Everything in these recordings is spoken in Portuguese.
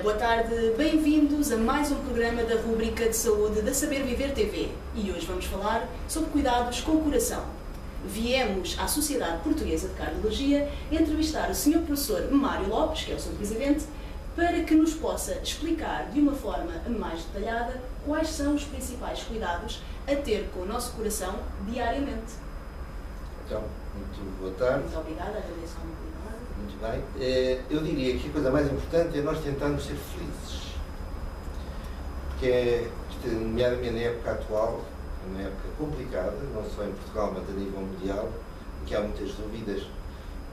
Boa tarde, bem-vindos a mais um programa da rubrica de saúde da Saber Viver TV. E hoje vamos falar sobre cuidados com o coração. Viemos à Sociedade Portuguesa de Cardiologia entrevistar o Sr. Professor Mário Lopes, que é o seu presidente, para que nos possa explicar de uma forma mais detalhada quais são os principais cuidados a ter com o nosso coração diariamente. Então, muito boa tarde. Muito obrigada, agradeço a oportunidade. Muito bem. Eu diria que a coisa mais importante é nós tentarmos ser felizes. Porque, nomeadamente na época atual, uma época complicada, não só em Portugal, mas a nível mundial, em que há muitas dúvidas,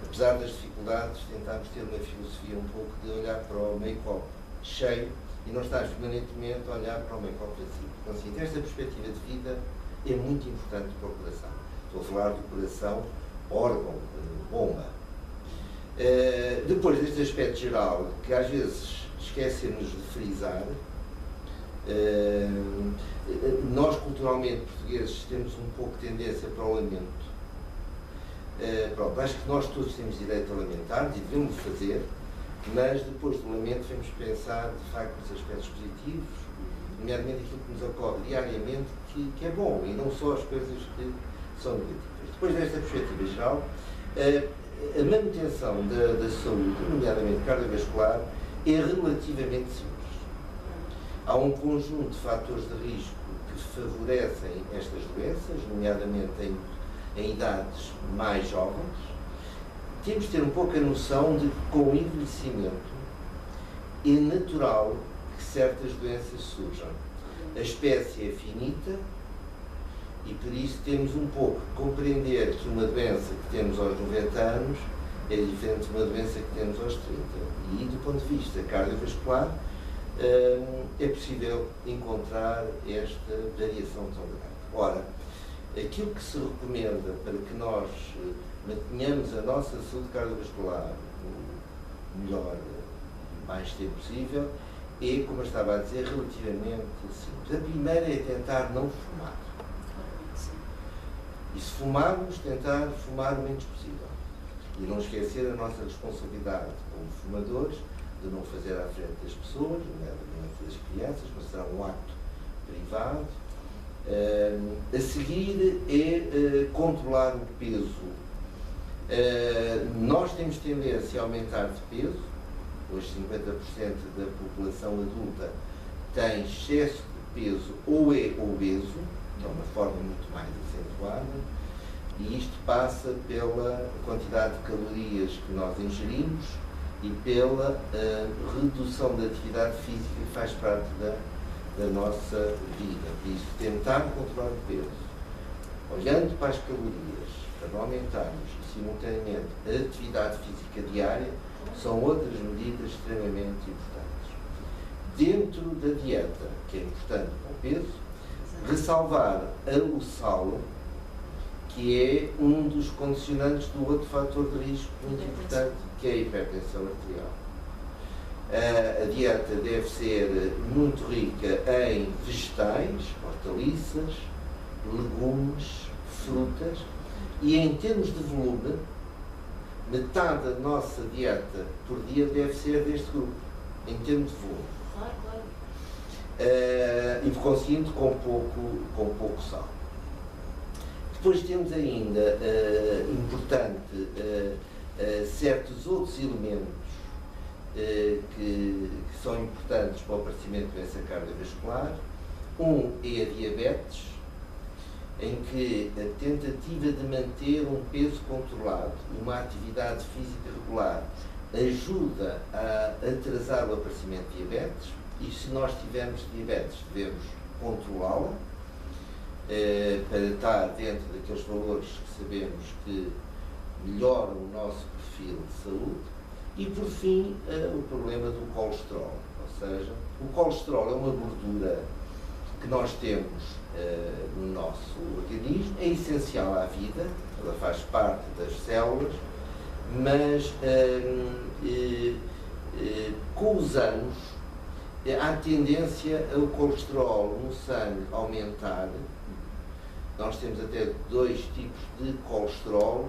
apesar das dificuldades, tentarmos ter uma filosofia um pouco de olhar para o meio copo cheio e não estar permanentemente a olhar para o meio copo vazio. Então, assim, esta perspectiva de vida é muito importante para o coração. Estou a falar do coração, órgão, bomba. Depois deste aspecto geral, que às vezes esquecemos de frisar, nós culturalmente portugueses temos um pouco de tendência para o lamento. Pronto, acho que nós todos temos direito a lamentar e devemos fazer, mas depois do lamento devemos pensar de facto nos aspectos positivos, nomeadamente aquilo que nos ocorre diariamente, que é bom, e não só as coisas que são negativas. Depois desta perspectiva geral, a manutenção da saúde, nomeadamente cardiovascular, é relativamente simples. Há um conjunto de fatores de risco que favorecem estas doenças, nomeadamente em idades mais jovens. Temos de ter um pouco a noção de que com o envelhecimento é natural que certas doenças surjam. A espécie é finita, e por isso temos um pouco de compreender que uma doença que temos aos 90 anos é diferente de uma doença que temos aos 30. E do ponto de vista cardiovascular, é possível encontrar esta variação tão grande. Ora, aquilo que se recomenda para que nós mantenhamos a nossa saúde cardiovascular o melhor, o mais tempo possível, é, como eu estava a dizer, relativamente simples. A primeira é tentar não fumar. E se fumarmos, tentar fumar o menos possível. E não esquecer a nossa responsabilidade como fumadores de não fazer à frente das pessoas, nomeadamente das crianças, mas será um acto privado. A seguir é controlar o peso. Nós temos tendência a aumentar de peso. Hoje 50% da população adulta tem excesso de peso ou é obeso, de uma forma muito mais acentuada, e isto passa pela quantidade de calorias que nós ingerimos e pela redução da atividade física que faz parte da nossa vida. Por isso, tentar controlar o peso, olhando para as calorias, para não aumentarmos simultaneamente a atividade física diária, são outras medidas extremamente importantes. Dentro da dieta, que é importante para o peso, ressalvar o sal, que é um dos condicionantes do outro fator de risco muito importante, que é a hipertensão arterial. A dieta deve ser muito rica em vegetais, hortaliças, legumes, frutas, e em termos de volume, metade da nossa dieta por dia deve ser deste grupo, em termos de volume. Claro. E por conseguinte com pouco sal. Depois temos ainda, importante, certos outros elementos que são importantes para o aparecimento de doença cardiovascular. Um é a diabetes, em que a tentativa de manter um peso controlado e uma atividade física regular ajuda a atrasar o aparecimento de diabetes. E se nós tivermos diabetes, devemos controlá-la para estar dentro daqueles valores que sabemos que melhoram o nosso perfil de saúde. E, por fim, o problema do colesterol. Ou seja, o colesterol é uma gordura que nós temos no nosso organismo, é essencial à vida, ela faz parte das células, mas com os anos há tendência ao colesterol no sangue aumentar. Nós temos até dois tipos de colesterol.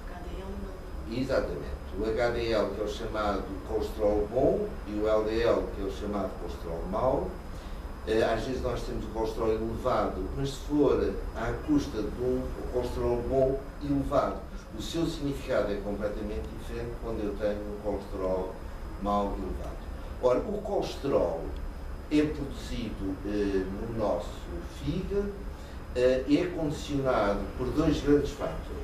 HDL. Exatamente. o HDL, que é o chamado colesterol bom, e o LDL, que é o chamado colesterol mau. Às vezes nós temos o colesterol elevado, mas se for à custa de um colesterol bom elevado, o seu significado é completamente diferente quando eu tenho um colesterol mau elevado. Ora, o colesterol é produzido no nosso fígado, é condicionado por dois grandes fatores.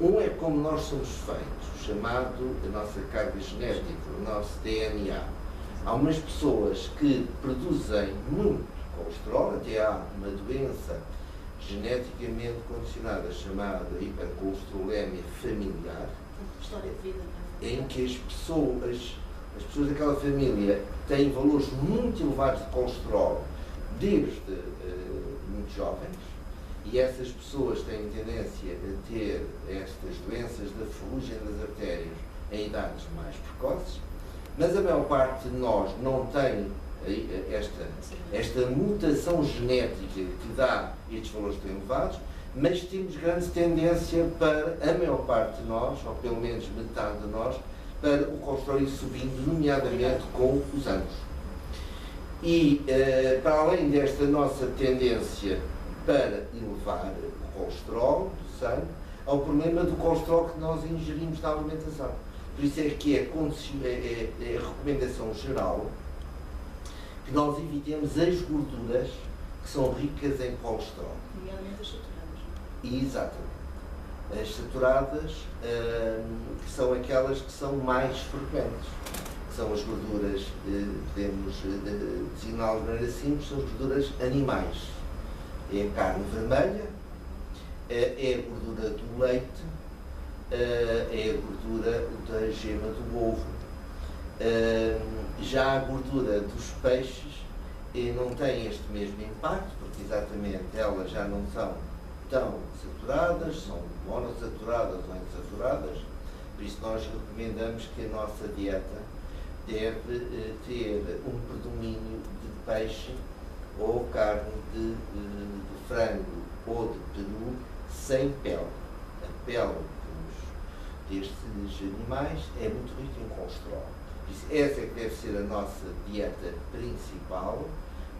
Um é como nós somos feitos, o chamado a nossa carga genética, o nosso DNA. Há umas pessoas que produzem muito colesterol, até há uma doença geneticamente condicionada chamada hipercolesterolemia familiar, História de vida, não é? em que as pessoas daquela família têm valores muito elevados de colesterol desde muito jovens, e essas pessoas têm tendência a ter estas doenças da ferrugem das artérias em idades mais precoces, mas a maior parte de nós não tem esta mutação genética que dá estes valores tão elevados, mas temos grande tendência para, a maior parte de nós, ou pelo menos metade de nós, para o colesterol ir subindo, nomeadamente com os anos. E, para além desta nossa tendência para elevar o colesterol do sangue, há o problema do colesterol que nós ingerimos na alimentação. Por isso é que é a recomendação geral que nós evitemos as gorduras que são ricas em colesterol. Nomeadamente as saturadas, não é? Exatamente. As saturadas, que são aquelas que são mais frequentes, que são as gorduras, podemos designá-las de maneira simples, são as gorduras animais. É a carne vermelha, é a gordura do leite, é a gordura da gema do ovo. Já a gordura dos peixes não tem este mesmo impacto, porque exatamente elas já não são tão saturadas, são monossaturadas ou insaturadas, por isso nós recomendamos que a nossa dieta deve ter um predomínio de peixe ou carne de frango ou de peru sem pele. A pele destes animais é muito rica em colesterol. Por isso, essa é que deve ser a nossa dieta principal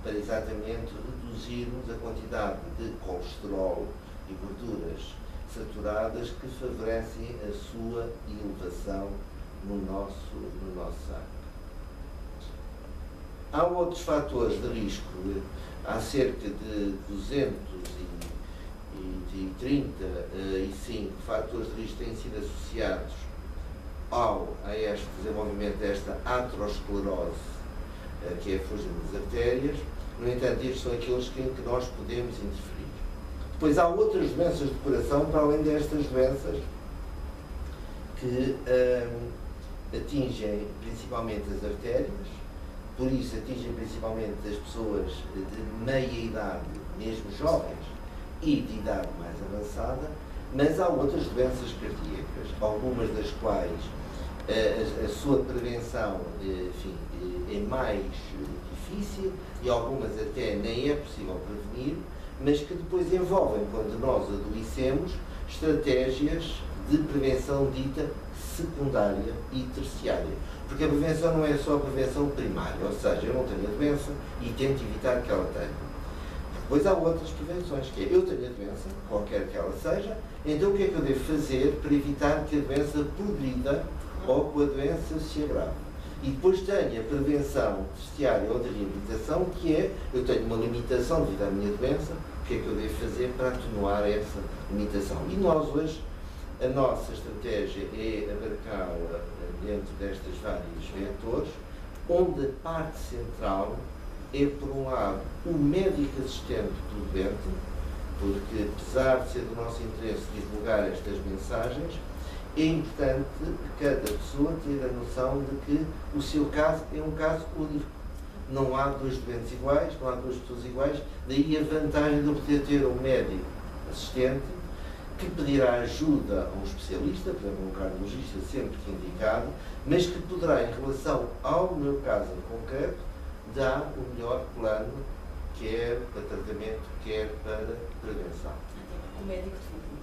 para exatamente reduzirmos a quantidade de colesterol e gorduras saturadas que favorecem a sua elevação no nosso sangue. Há outros fatores de risco. Há cerca de 235 fatores de risco que têm sido associados a este desenvolvimento desta aterosclerose, que é a ferrugem das artérias. No entanto, estes são aqueles em que nós podemos interferir. Depois há outras doenças de coração, para além destas doenças, que atingem principalmente as artérias, por isso atingem principalmente as pessoas de meia idade, mesmo jovens, e de idade mais avançada, mas há outras doenças cardíacas, algumas das quais a sua prevenção, enfim, é mais difícil e algumas até nem é possível prevenir, mas que depois envolvem, quando nós adoecemos, estratégias de prevenção dita secundária e terciária. Porque a prevenção não é só a prevenção primária, ou seja, eu não tenho a doença e tento evitar que ela tenha. Depois há outras prevenções, que é, eu tenho a doença, qualquer que ela seja, então o que é que eu devo fazer para evitar que a doença progrida ou que a doença se agrave? E depois tenho a prevenção terciária ou de reabilitação, que é, eu tenho uma limitação devido à minha doença, o que é que eu devo fazer para atenuar essa limitação? E nós hoje, a nossa estratégia é abarcá-la dentro destes vários vetores, onde a parte central é, por um lado, o médico assistente do doente, porque, apesar de ser do nosso interesse divulgar estas mensagens, é importante cada pessoa ter a noção de que o seu caso é um caso único. Não há dois doentes iguais, não há duas pessoas iguais, daí a vantagem de eu poder ter um médico assistente que pedirá ajuda a um especialista, por exemplo, um cardiologista, sempre que indicado, mas que poderá, em relação ao meu caso em concreto, dar o melhor plano, quer para tratamento, quer para prevenção. O médico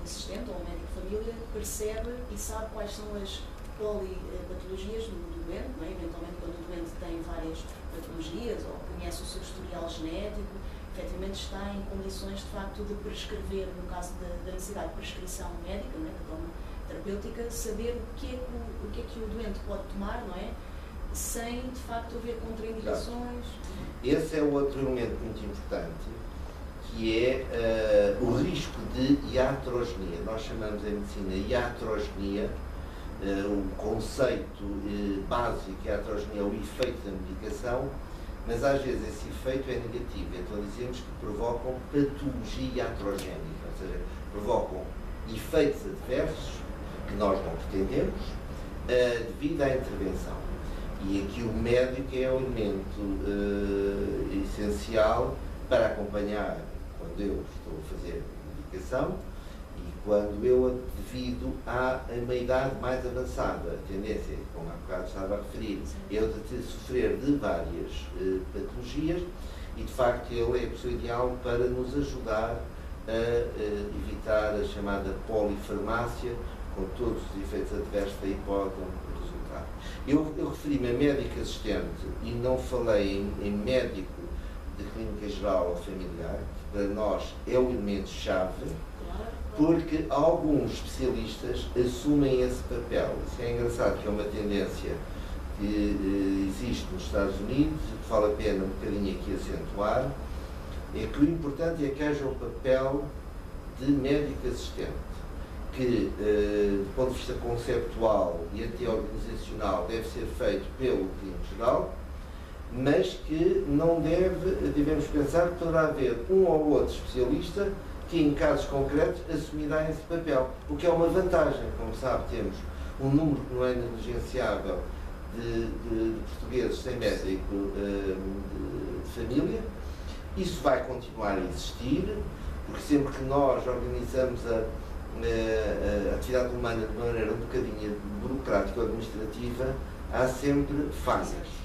assistente ou o médico de família percebe e sabe quais são as polipatologias do doente, não é? Eventualmente quando o doente tem várias patologias ou conhece o seu historial genético, efetivamente está em condições de facto de prescrever, no caso da necessidade de prescrição médica, não é? Da toma terapêutica, saber o que é que o doente pode tomar, não é? Sem de facto haver contraindicações. Esse é outro elemento muito importante, que é o risco de iatrogenia. Nós chamamos em medicina iatrogenia, o conceito básico é a iatrogenia, o efeito da medicação, mas às vezes esse efeito é negativo, então dizemos que provocam patologia iatrogénica, ou seja, provocam efeitos adversos que nós não pretendemos devido à intervenção. E aqui o médico é um elemento essencial para acompanhar quando eu estou a fazer medicação e quando eu, devido a uma idade mais avançada, a tendência, como há bocado estava a referir, eu de sofrer de várias patologias e, de facto, ele é a pessoa ideal para nos ajudar a evitar a chamada polifarmácia, com todos os efeitos adversos que aí podem resultar. Eu referi-me a médico assistente e não falei em médico de clínica geral ou familiar, que para nós é o elemento-chave, porque alguns especialistas assumem esse papel. Isso é engraçado, que é uma tendência que existe nos Estados Unidos e que vale a pena um bocadinho aqui acentuar, é que o importante é que haja o papel de médico assistente, que, do ponto de vista conceptual e até organizacional, deve ser feito pelo clínico geral, mas que não devemos pensar que poderá haver um ou outro especialista que, em casos concretos, assumirá esse papel, o que é uma vantagem. Como sabe, temos um número que não é negligenciável de portugueses sem médico de família. Isso vai continuar a existir, porque sempre que nós organizamos a atividade humana de maneira um bocadinho burocrática ou administrativa, há sempre falhas.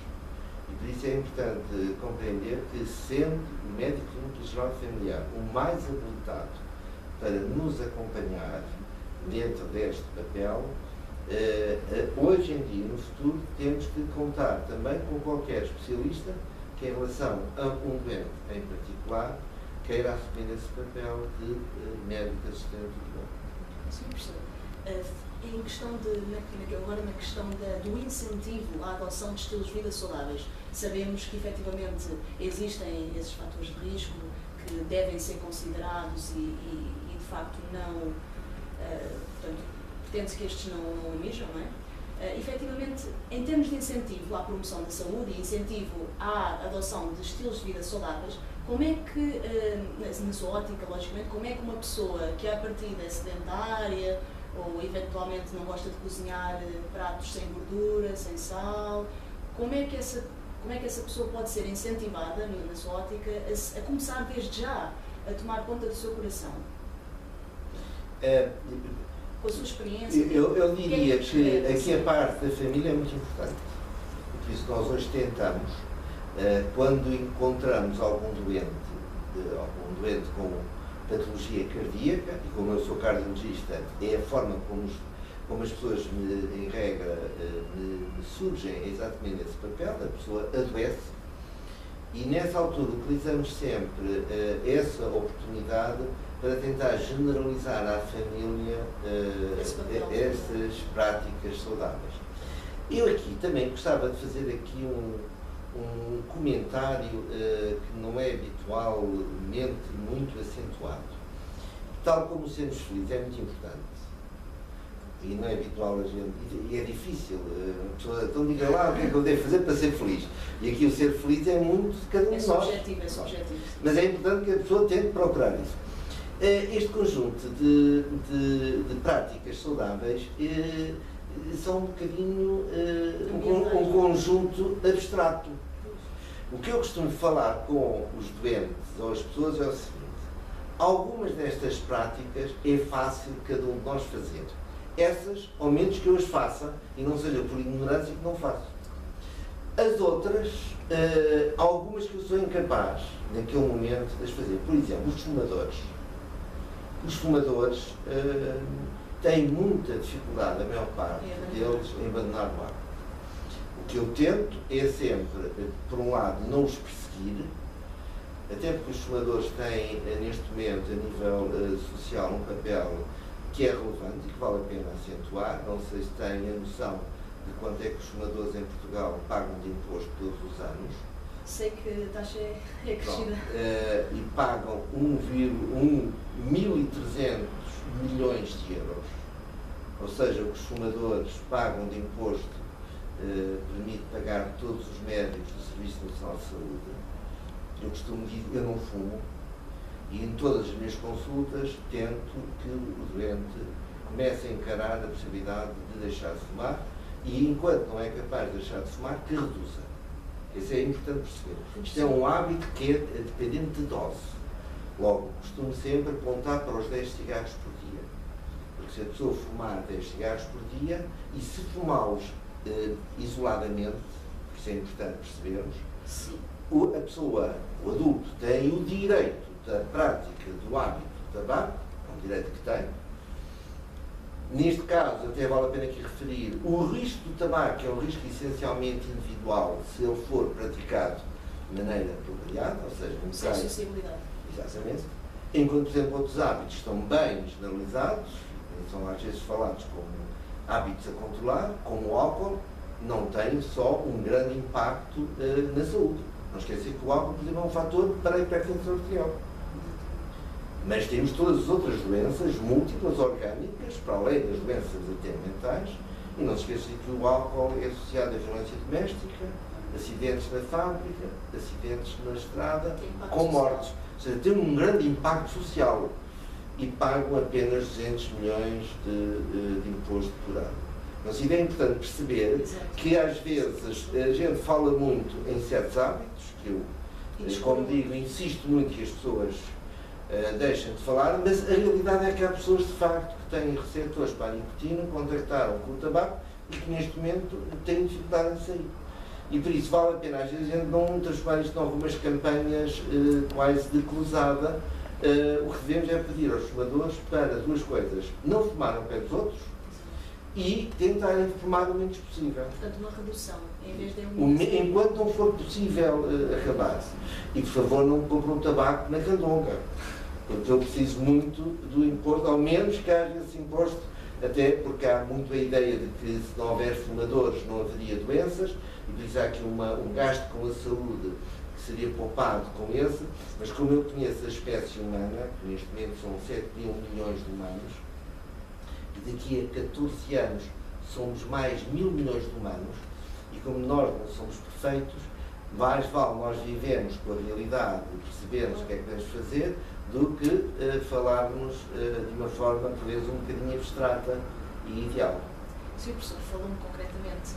E por isso é importante compreender que, sendo o médico clínico geral familiar o mais habilitado para nos acompanhar dentro deste papel, hoje em dia, no futuro, temos que contar também com qualquer especialista que, em relação a um doente em particular, queira assumir esse papel de médico assistente do doente. Sim, professor. Em questão agora na questão do incentivo à adoção de estilos de vida saudáveis, sabemos que efetivamente existem esses fatores de risco que devem ser considerados e de facto não, portanto, pretende-se que estes não emerjam, não é? Efetivamente, em termos de incentivo à promoção da saúde e incentivo à adoção de estilos de vida saudáveis, como é que, na sua ótica, logicamente, como é que uma pessoa que à partida é sedentária ou eventualmente não gosta de cozinhar pratos sem gordura, sem sal, como é que essa pessoa pode ser incentivada, na sua ótica, a começar desde já a tomar conta do seu coração? Com a sua experiência? Eu diria que aqui a parte da família é muito importante. Por isso nós hoje tentamos, quando encontramos algum doente com patologia cardíaca, e como eu sou cardiologista, é a forma como as pessoas, em regra, me surgem exatamente esse papel, a pessoa adoece, e nessa altura utilizamos sempre essa oportunidade para tentar generalizar à família essas práticas saudáveis. Eu aqui também gostava de fazer aqui um comentário que não é habitualmente muito acentuado. Tal como sermos felizes é muito importante. E não é habitual a gente, e é difícil, a pessoa, então diga lá o que é que eu devo fazer para ser feliz. E aqui o ser feliz é muito de cada um de nós. É subjetivo. Mas é importante que a pessoa tente procurar isso. Este conjunto de práticas saudáveis são um bocadinho um conjunto abstrato. O que eu costumo falar com os doentes ou as pessoas é o seguinte: algumas destas práticas é fácil cada um de nós fazer. Essas, ao menos que eu as faça, e não seja por ignorância que não faço. As outras, algumas que eu sou incapaz, naquele momento, de as fazer. Por exemplo, os fumadores. Os fumadores tem muita dificuldade, a maior parte deles, em abandonar o hábito. O que eu tento é sempre, por um lado, não os perseguir, até porque os fumadores têm, neste momento, a nível social, um papel que é relevante e que vale a pena acentuar. Não sei se têm a noção de quanto é que os fumadores em Portugal pagam de imposto todos os anos. Sei que a taxa é crescida. E pagam 1.300 milhões de euros. Ou seja, o que os fumadores pagam de imposto permite pagar todos os médicos do Serviço Nacional de Saúde. Eu costumo dizer, eu não fumo, e em todas as minhas consultas tento que o doente comece a encarar a possibilidade de deixar de fumar, e enquanto não é capaz de deixar de fumar, que reduza. Isso é importante perceber. Isto é um hábito que é dependente de dose. Logo, costumo sempre apontar para os 10 cigarros por dia. Porque se a pessoa fumar 10 cigarros por dia, e se fumá-los isoladamente, isso é importante percebermos, sim, a pessoa, o adulto, tem o direito da prática do hábito do tabaco, é um direito que tem. Neste caso, até vale a pena aqui referir, o risco do tabaco é um risco essencialmente individual se ele for praticado de maneira apropriada, ou seja, sem sensibilidade. Exatamente. Enquanto, por exemplo, outros hábitos estão bem generalizados, são às vezes falados como hábitos a controlar, como o álcool, não tem só um grande impacto na saúde. Não esquecer que o álcool, por exemplo, é um fator para a hipertensão arterial. Mas temos todas as outras doenças múltiplas orgânicas, para além das doenças até mentais, e não se esqueça que o álcool é associado à violência doméstica, acidentes na fábrica, acidentes na estrada, com mortes. Ou seja, tem um grande impacto social e pagam apenas 200 milhões de imposto por ano. Mas é importante perceber que às vezes a gente fala muito em certos hábitos, que eu, como digo, insisto muito que as pessoas deixem de falar, mas a realidade é que há pessoas de facto que têm receptores para a nicotina, contactaram com o tabaco e que neste momento têm dificuldade em sair. E por isso vale a pena às vezes a gente não transformar isto em algumas campanhas quase de cruzada. O que devemos é pedir aos fumadores para duas coisas: não fumar ao pé dos outros e tentarem fumar o menos possível. Portanto, uma redução, em vez de eliminação. Enquanto não for possível acabar-se. E, por favor, não comprem um tabaco na candonga, porque eu preciso muito do imposto, ao menos que haja esse imposto, até porque há muito a ideia de que se não houver fumadores não haveria doenças, e por isso há aqui um gasto com a saúde que seria poupado com esse, mas como eu conheço a espécie humana, que neste momento são 7 mil milhões de humanos, e daqui a 14 anos somos mais 1.000 milhões de humanos, e como nós não somos perfeitos, mais vale nós vivemos com a realidade e percebermos o que é que devemos fazer, do que falarmos de uma forma, talvez, um bocadinho abstrata e ideal. O Sr. Professor falou-me concretamente,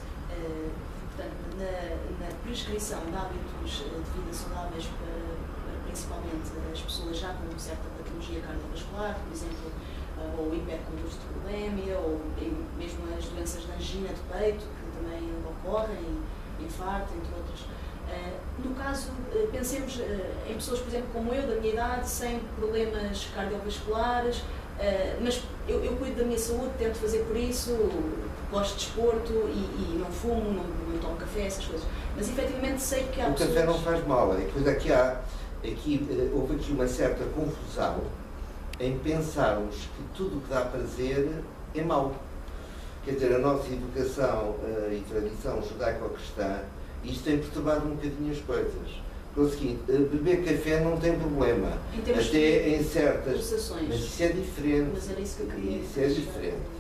portanto, na prescrição de hábitos de vida saudáveis para principalmente as pessoas já com certa patologia cardiovascular, por exemplo, ou hipercolesterolemia, ou mesmo as doenças de angina de peito, que também ocorrem, infarto, entre outras. No caso, pensemos em pessoas, por exemplo, como eu, da minha idade, sem problemas cardiovasculares, mas eu cuido da minha saúde, tento fazer por isso, gosto de desporto e não fumo, não tomo café, essas coisas. Mas efetivamente sei que há pessoas... O café não faz mal, houve aqui uma certa confusão em pensarmos que tudo o que dá prazer é mau. Quer dizer, a nossa educação e tradição judaico-cristã, isto tem perturbado um bocadinho as coisas. É o seguinte, beber café não tem problema, até em certas... Pulsações. Mas isso é diferente. Mas era isso que eu queria. Isso é diferente.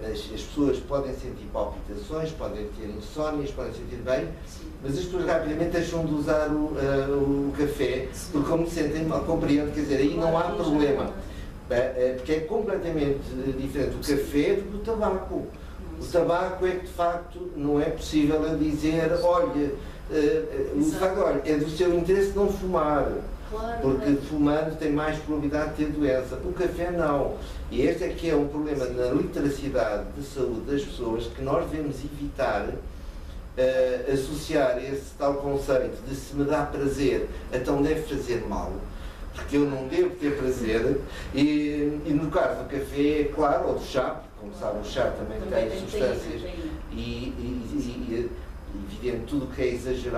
Mas as pessoas podem sentir palpitações, podem ter insónias, podem sentir bem, sim, mas as pessoas rapidamente deixam de usar o café, sim, porque como se sentem mal, compreendo, quer dizer, aí claro, não há problema. Porque é completamente diferente o café do tabaco. O tabaco é que, de facto, não é possível dizer, olha, olha, é do seu interesse não fumar, claro, porque fumando tem mais probabilidade de ter doença. O café não. E este é que é um problema na literacidade de saúde das pessoas, que nós devemos evitar associar esse tal conceito de se me dá prazer, então deve fazer mal. porque eu não devo ter prazer. E no caso do café, é claro, ou do chá, como sabe, o chá também tem substâncias e evidente, tudo o que é exagerado